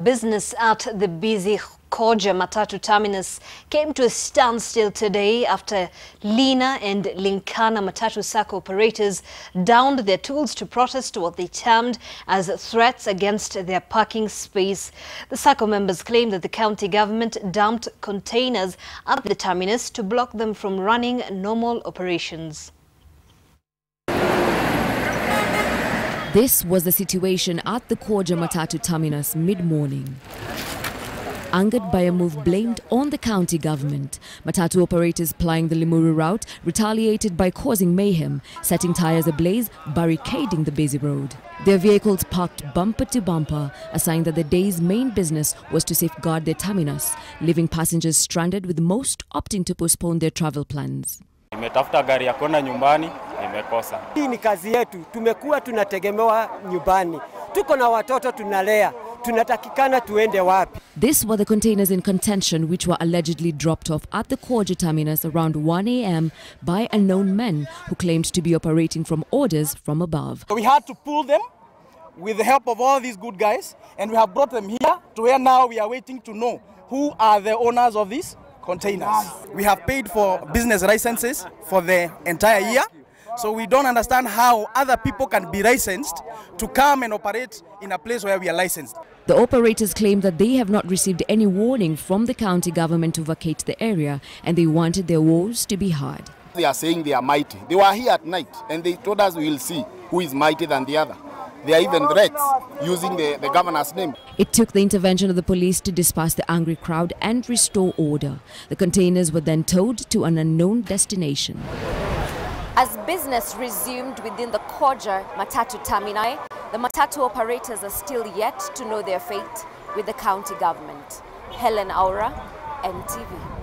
Business at the busy Koja Matatu terminus came to a standstill today after Lina and Linkana Matatu sacco operators downed their tools to protest what they termed as threats against their parking space. The sacco members claim that the county government dumped containers at the terminus to block them from running normal operations. This was the situation at the Koja Matatu terminus mid-morning. Angered by a move blamed on the county government, Matatu operators plying the Limuru route retaliated by causing mayhem, setting tires ablaze, barricading the busy road. Their vehicles parked bumper to bumper, a sign that the day's main business was to safeguard their terminus, leaving passengers stranded, with most opting to postpone their travel plans. Nimetafuta gari ya kwenda nyumbani, nimekosa. Hii ni kazi yetu, tumekuwa tunategemewa nyumbani. Tuko na watoto tunalea, tunatakikana tuende wapi? These were the containers in contention which were allegedly dropped off at the Khoja terminus around 1 a.m. by unknown men who claimed to be operating from orders from above. We had to pull them with the help of all these good guys, and we have brought them here to where now we are waiting to know who are the owners of these containers. We have paid for business licenses for the entire year, so we don't understand how other people can be licensed to come and operate in a place where we are licensed. The operators claim that they have not received any warning from the county government to vacate the area, and they wanted their woes to be heard. They are saying they are mighty. They were here at night and they told us we will see who is mighty than the other. There are even threats using the governor's name. It took the intervention of the police to disperse the angry crowd and restore order. The containers were then towed to an unknown destination. As business resumed within the Koja Matatu termini, the Matatu operators are still yet to know their fate with the county government. Helen Aura, NTV.